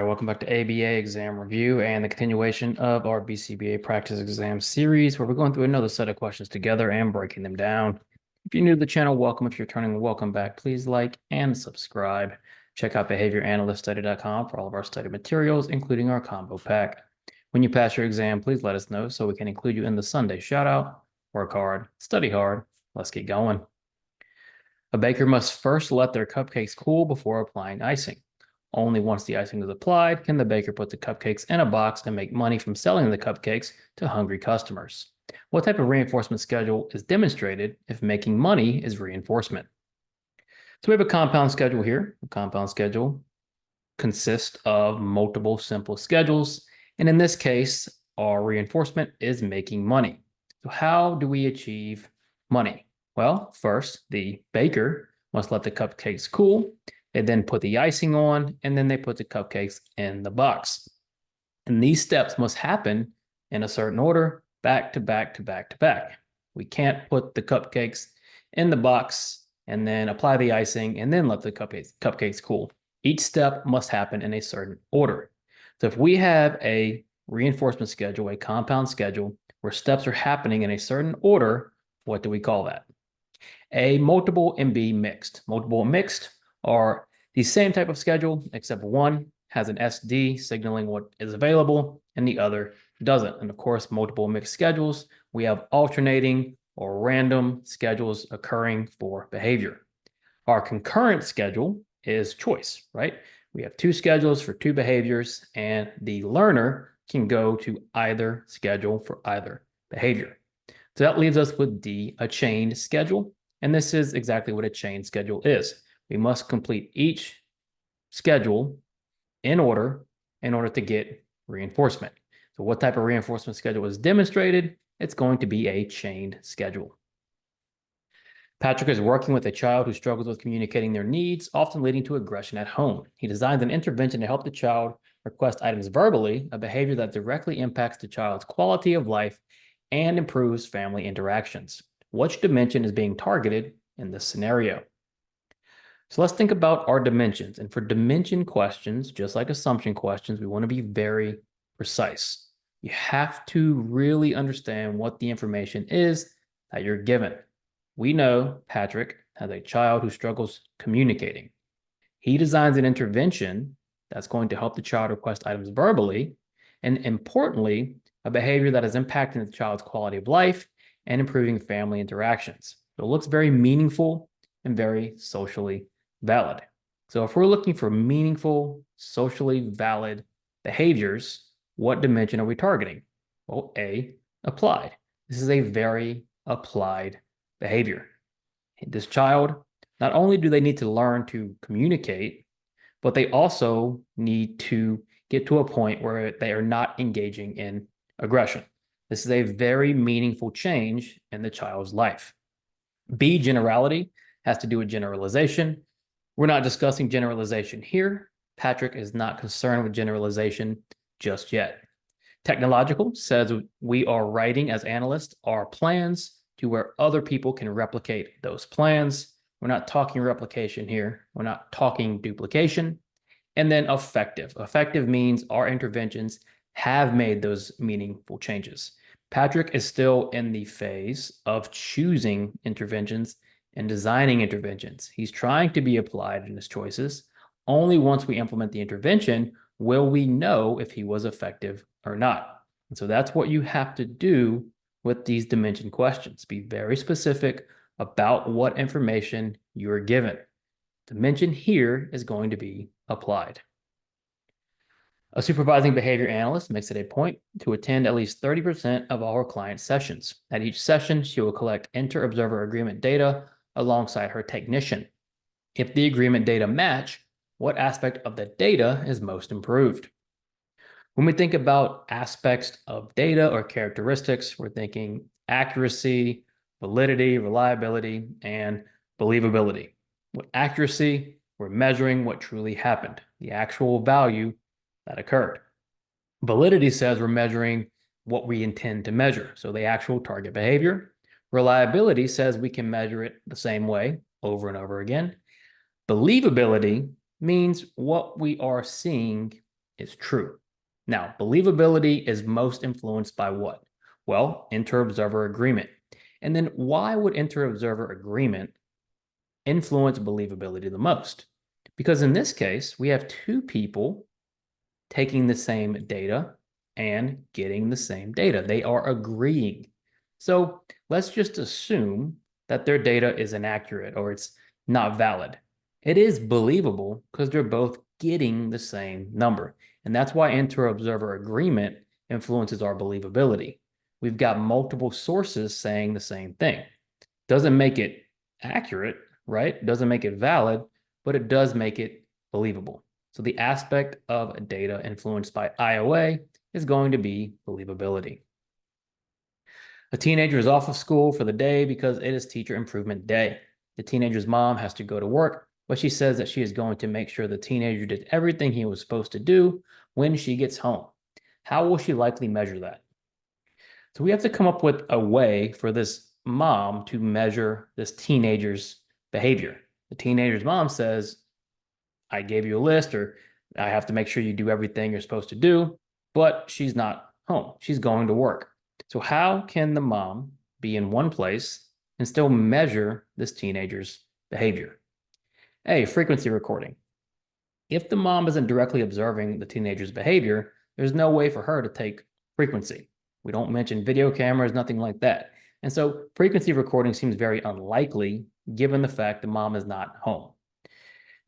right, welcome back to ABA exam review and the continuation of our BCBA practice exam series, where we're going through another set of questions together and breaking them down. If you're new to the channel, welcome. If you're returning, welcome back. Please like and subscribe. Check out behavioranalyststudy.com for all of our study materials, including our combo pack. When you pass your exam, please let us know so we can include you in the Sunday shout out. Work hard, study hard. Let's get going. A baker must first let their cupcakes cool before applying icing. Only once the icing is applied can the baker put the cupcakes in a box and make money from selling the cupcakes to hungry customers. What type of reinforcement schedule is demonstrated if making money is reinforcement? So we have a compound schedule here. A compound schedule consists of multiple simple schedules. And in this case, our reinforcement is making money. So how do we achieve money? Well, first, the baker must let the cupcakes cool. They then put the icing on, and then they put the cupcakes in the box. And these steps must happen in a certain order, back to back to back to back. We can't put the cupcakes in the box and then apply the icing and then let the cupcakes cool. Each step must happen in a certain order. So if we have a reinforcement schedule, a compound schedule, where steps are happening in a certain order, what do we call that? A, multiple, and B, mixed. Multiple and mixed are the same type of schedule, except one has an SD signaling what is available and the other doesn't. And of course, multiple mixed schedules, we have alternating or random schedules occurring for behavior. Our concurrent schedule is choice, right? We have two schedules for two behaviors, and the learner can go to either schedule for either behavior. So that leaves us with D, a chained schedule. And this is exactly what a chained schedule is. We must complete each schedule in order to get reinforcement. So what type of reinforcement schedule is demonstrated? It's going to be a chained schedule. Patrick is working with a child who struggles with communicating their needs, often leading to aggression at home. He designs an intervention to help the child request items verbally, a behavior that directly impacts the child's quality of life and improves family interactions. Which dimension is being targeted in this scenario? So let's think about our dimensions. And for dimension questions, just like assumption questions, we want to be very precise. You have to really understand what the information is that you're given. We know Patrick has a child who struggles communicating. He designs an intervention that's going to help the child request items verbally, and importantly, a behavior that is impacting the child's quality of life and improving family interactions. So it looks very meaningful and very socially valid. So if we're looking for meaningful, socially valid behaviors, what dimension are we targeting? Well, A, applied. This is a very applied behavior. This child, not only do they need to learn to communicate, but they also need to get to a point where they are not engaging in aggression. This is a very meaningful change in the child's life. B, generality, has to do with generalization. We're not discussing generalization here. Patrick is not concerned with generalization just yet. Technological says we are writing as analysts our plans to where other people can replicate those plans. We're not talking replication here. We're not talking duplication. And then effective. Effective means our interventions have made those meaningful changes. Patrick is still in the phase of choosing interventions and designing interventions. He's trying to be applied in his choices. Only once we implement the intervention will we know if he was effective or not. And so that's what you have to do with these dimension questions. Be very specific about what information you are given. Dimension here is going to be applied. A supervising behavior analyst makes it a point to attend at least 30% of all her clients' sessions. At each session, she will collect inter-observer agreement data alongside her technician. If the agreement data match, what aspect of the data is most improved? When we think about aspects of data or characteristics, we're thinking accuracy, validity, reliability, and believability. With accuracy, we're measuring what truly happened, the actual value that occurred. Validity says we're measuring what we intend to measure, so the actual target behavior. Reliability says we can measure it the same way over and over again. Believability means what we are seeing is true. Now, believability is most influenced by what? Well, inter-observer agreement. And then why would inter-observer agreement influence believability the most? Because in this case, we have two people taking the same data and getting the same data. They are agreeing. So let's just assume that their data is inaccurate or it's not valid. It is believable because they're both getting the same number. And that's why inter-observer agreement influences our believability. We've got multiple sources saying the same thing. Doesn't make it accurate, right? Doesn't make it valid, but it does make it believable. So the aspect of data influenced by IOA is going to be believability. A teenager is off of school for the day because it is teacher improvement day. The teenager's mom has to go to work, but she says that she is going to make sure the teenager did everything he was supposed to do when she gets home. How will she likely measure that? So we have to come up with a way for this mom to measure this teenager's behavior. The teenager's mom says, I gave you a list, or I have to make sure you do everything you're supposed to do, but she's not home. She's going to work. So how can the mom be in one place and still measure this teenager's behavior? A, frequency recording. If the mom isn't directly observing the teenager's behavior, there's no way for her to take frequency. We don't mention video cameras, nothing like that. And so frequency recording seems very unlikely given the fact the mom is not home.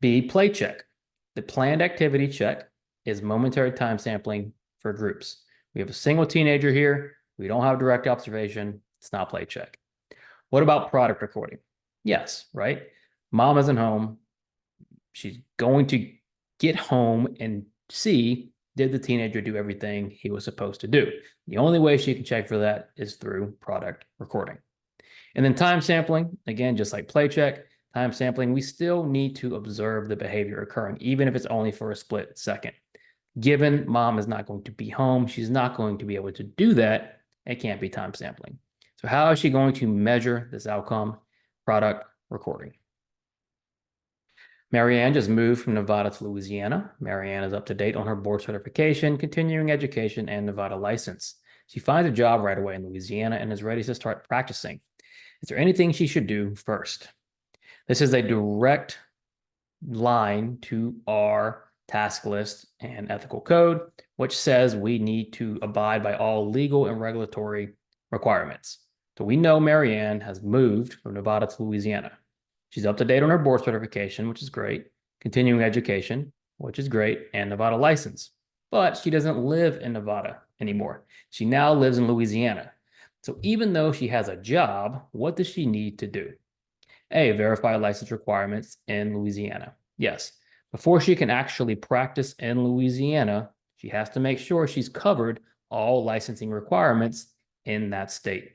B, play check. The planned activity check is momentary time sampling for groups. We have a single teenager here. We don't have direct observation. It's not play check. What about product recording? Yes, right? Mom isn't home. She's going to get home and see, did the teenager do everything he was supposed to do? The only way she can check for that is through product recording. And then time sampling, again, just like play check, time sampling, we still need to observe the behavior occurring, even if it's only for a split second. Given mom is not going to be home, she's not going to be able to do that. It can't be time sampling. So how is she going to measure this outcome? Product recording. Marianne just moved from Nevada to Louisiana. Marianne is up to date on her board certification, continuing education, and Nevada license. She finds a job right away in Louisiana and is ready to start practicing. Is there anything she should do first? This is a direct line to our task list and ethical code, which says we need to abide by all legal and regulatory requirements. So we know Marianne has moved from Nevada to Louisiana. She's up to date on her board certification, which is great, continuing education, which is great, and Nevada license. But she doesn't live in Nevada anymore. She now lives in Louisiana. So even though she has a job, what does she need to do? A, verify license requirements in Louisiana. Yes, before she can actually practice in Louisiana, she has to make sure she's covered all licensing requirements in that state.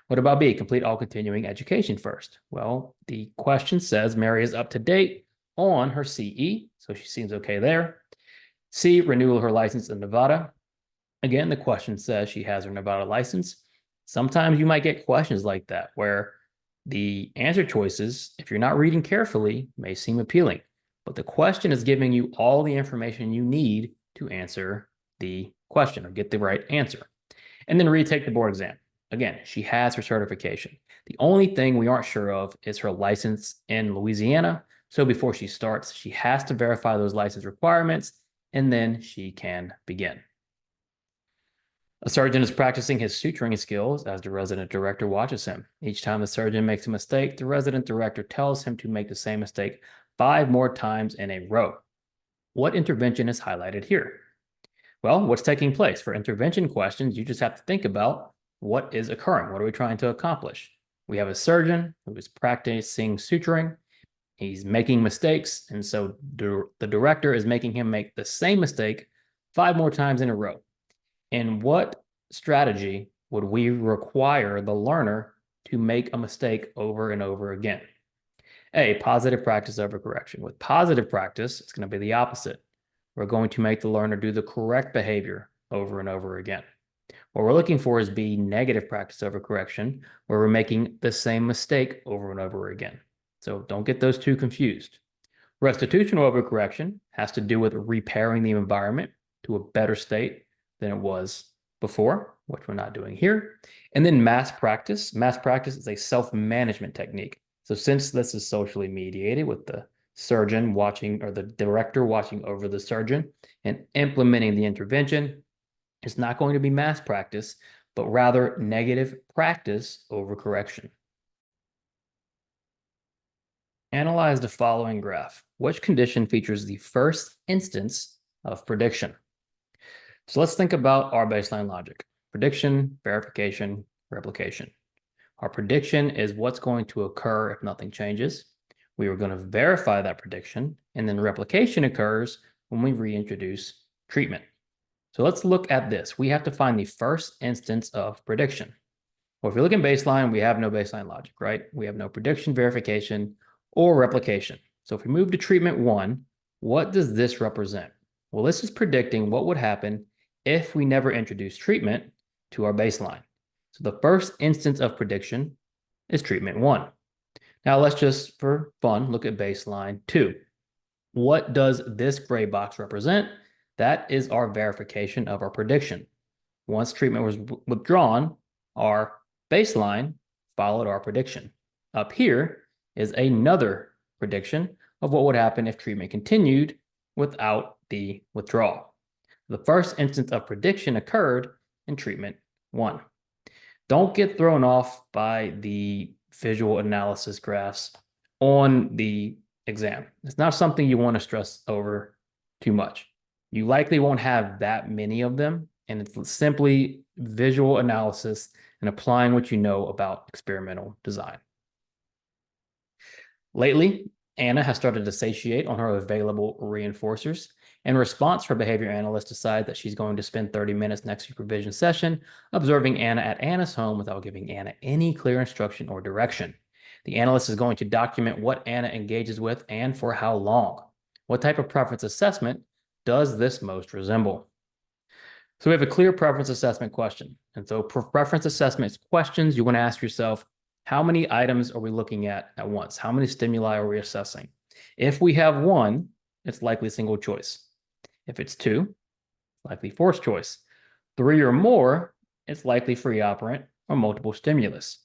What about B, complete all continuing education first? Well, the question says Mary is up to date on her CE, so she seems okay there. C, renewal her license in Nevada. Again, the question says she has her Nevada license. Sometimes you might get questions like that where the answer choices, if you're not reading carefully, may seem appealing, but the question is giving you all the information you need to answer the question or get the right answer. And then retake the board exam. Again, she has her certification. The only thing we aren't sure of is her license in Louisiana. So before she starts, she has to verify those license requirements, and then she can begin. A surgeon is practicing his suturing skills as the resident director watches him. Each time the surgeon makes a mistake, the resident director tells him to make the same mistake 5 more times in a row. What intervention is highlighted here? Well, what's taking place? For intervention questions, you just have to think about what is occurring. What are we trying to accomplish? We have a surgeon who is practicing suturing. He's making mistakes, and so the director is making him make the same mistake 5 more times in a row. And what strategy would we require the learner to make a mistake over and over again? A, positive practice over correction. With positive practice, it's going to be the opposite. We're going to make the learner do the correct behavior over and over again. What we're looking for is B, negative practice over correction, where we're making the same mistake over and over again. So don't get those two confused. Restitutional overcorrection has to do with repairing the environment to a better state than it was before, which we're not doing here. And then mass practice. Mass practice is a self-management technique. So since this is socially mediated with the surgeon watching or the director watching over the surgeon and implementing the intervention, it's not going to be mass practice, but rather negative practice over correction. Analyze the following graph. Which condition features the first instance of prediction? So let's think about our baseline logic. Prediction, verification, replication. Our prediction is what's going to occur if nothing changes. We are going to verify that prediction, and then replication occurs when we reintroduce treatment. So let's look at this. We have to find the first instance of prediction. Well, if you look in baseline, we have no baseline logic, right? We have no prediction, verification, or replication. So if we move to treatment 1, what does this represent? Well, this is predicting what would happen if we never introduce treatment to our baseline. So the first instance of prediction is treatment 1. Now let's just, for fun, look at baseline 2. What does this gray box represent? That is our verification of our prediction. Once treatment was withdrawn, our baseline followed our prediction. Up here is another prediction of what would happen if treatment continued without the withdrawal. The first instance of prediction occurred in treatment 1. Don't get thrown off by the visual analysis graphs on the exam. It's not something you want to stress over too much. You likely won't have that many of them, and it's simply visual analysis and applying what you know about experimental design. Lately, Anna has started to satiate on her available reinforcers. In response, her behavior analyst decides that she's going to spend 30 minutes next supervision session observing Anna at Anna's home without giving Anna any clear instruction or direction. The analyst is going to document what Anna engages with and for how long. What type of preference assessment does this most resemble? So we have a clear preference assessment question. And so preference assessment questions, you want to ask yourself, how many items are we looking at once? How many stimuli are we assessing? If we have 1, it's likely single choice. If it's 2, it's likely forced choice. 3 or more, it's likely free operant or multiple stimulus.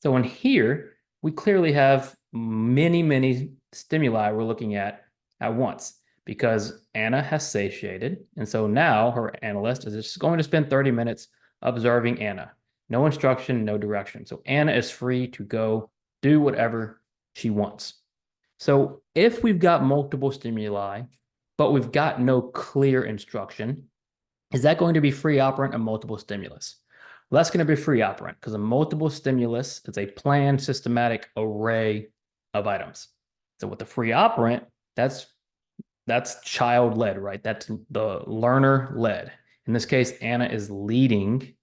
So in here, we clearly have many stimuli we're looking at once because Anna has satiated. And so now her analyst is just going to spend 30 minutes observing Anna. No instruction, no direction. So Anna is free to go do whatever she wants. So if we've got multiple stimuli, but we've got no clear instruction, is that going to be free operant or multiple stimulus? Well, that's going to be free operant because a multiple stimulus is a planned systematic array of items. So with the free operant, that's child-led, right? That's the learner-led. In this case, Anna is leading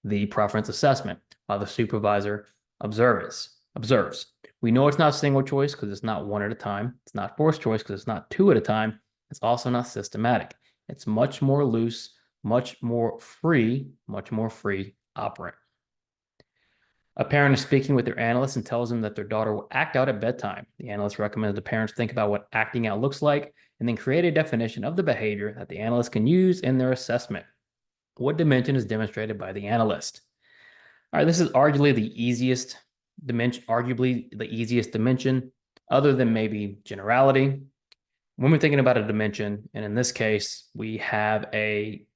the preference assessment while the supervisor observes. We know it's not single choice because it's not 1 at a time. It's not forced choice because it's not 2 at a time. It's also not systematic. It's much more loose, much more free operant. A parent is speaking with their analyst and tells them that their daughter will act out at bedtime. The analyst recommends the parents think about what acting out looks like and then create a definition of the behavior that the analyst can use in their assessment. What dimension is demonstrated by the analyst? All right, this is arguably the easiest dimension, other than maybe generality. When we're thinking about a dimension, and in this case, we have a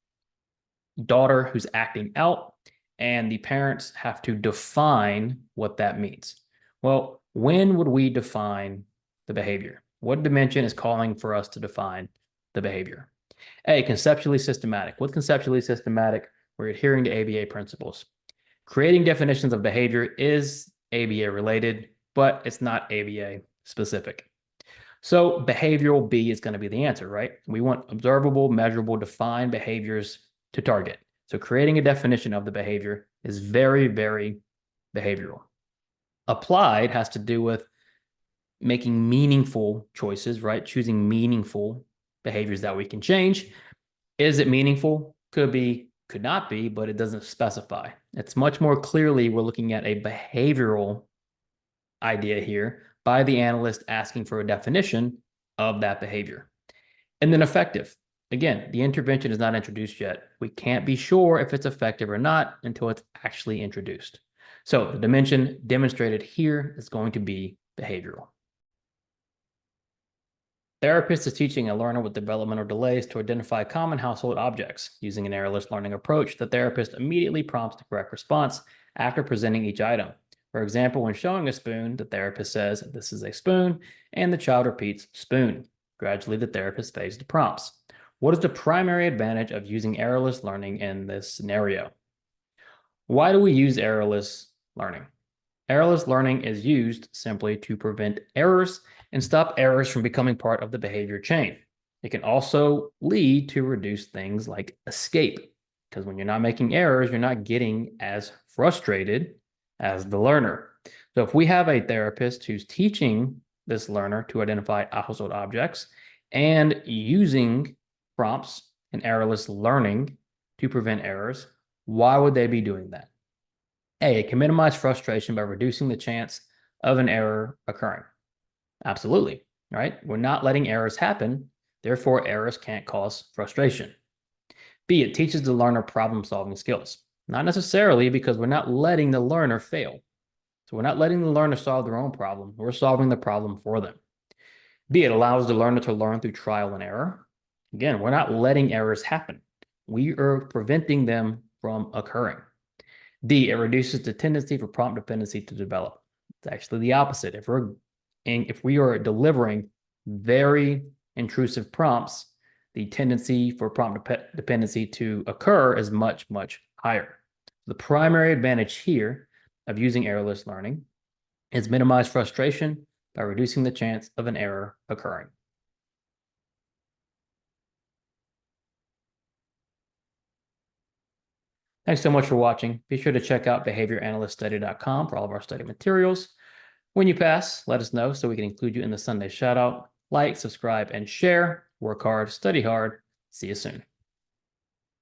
daughter who's acting out, and the parents have to define what that means. Well, when would we define the behavior? What dimension is calling for us to define the behavior? A, conceptually systematic. With conceptually systematic, we're adhering to ABA principles. Creating definitions of behavior is ABA related, but it's not ABA specific. So behavioral B is going to be the answer, right? We want observable, measurable, defined behaviors to target. So creating a definition of the behavior is very behavioral. Applied has to do with making meaningful choices, right? Choosing meaningful behaviors that we can change. Is it meaningful? Could be, could not be, but it doesn't specify. It's much more clearly we're looking at a behavioral idea here by the analyst asking for a definition of that behavior. And then effective. Again, the intervention is not introduced yet. We can't be sure if it's effective or not until it's actually introduced. So the dimension demonstrated here is going to be behavioral. Therapist is teaching a learner with developmental delays to identify common household objects. Using an errorless learning approach, the therapist immediately prompts the correct response after presenting each item. For example, when showing a spoon, the therapist says, "This is a spoon," and the child repeats, "spoon." Gradually, the therapist fades the prompts. What is the primary advantage of using errorless learning in this scenario? Why do we use errorless learning? Errorless learning is used simply to prevent errors and stop errors from becoming part of the behavior chain. It can also lead to reduce things like escape, because when you're not making errors, you're not getting as frustrated as the learner. So if we have a therapist who's teaching this learner to identify household objects and using prompts and errorless learning to prevent errors, why would they be doing that? A, it can minimize frustration by reducing the chance of an error occurring. Absolutely, right? We're not letting errors happen. Therefore, errors can't cause frustration. B, it teaches the learner problem-solving skills. Not necessarily, because we're not letting the learner fail. So we're not letting the learner solve their own problem. We're solving the problem for them. B, it allows the learner to learn through trial and error. Again, we're not letting errors happen. We are preventing them from occurring. D, it reduces the tendency for prompt dependency to develop. It's actually the opposite. If we are delivering very intrusive prompts, the tendency for prompt dependency to occur is much, much higher. The primary advantage here of using errorless learning is minimize frustration by reducing the chance of an error occurring. Thanks so much for watching. Be sure to check out behavioranalyststudy.com for all of our study materials. When you pass, let us know so we can include you in the Sunday shoutout. Like, subscribe, and share. Work hard, study hard. See you soon.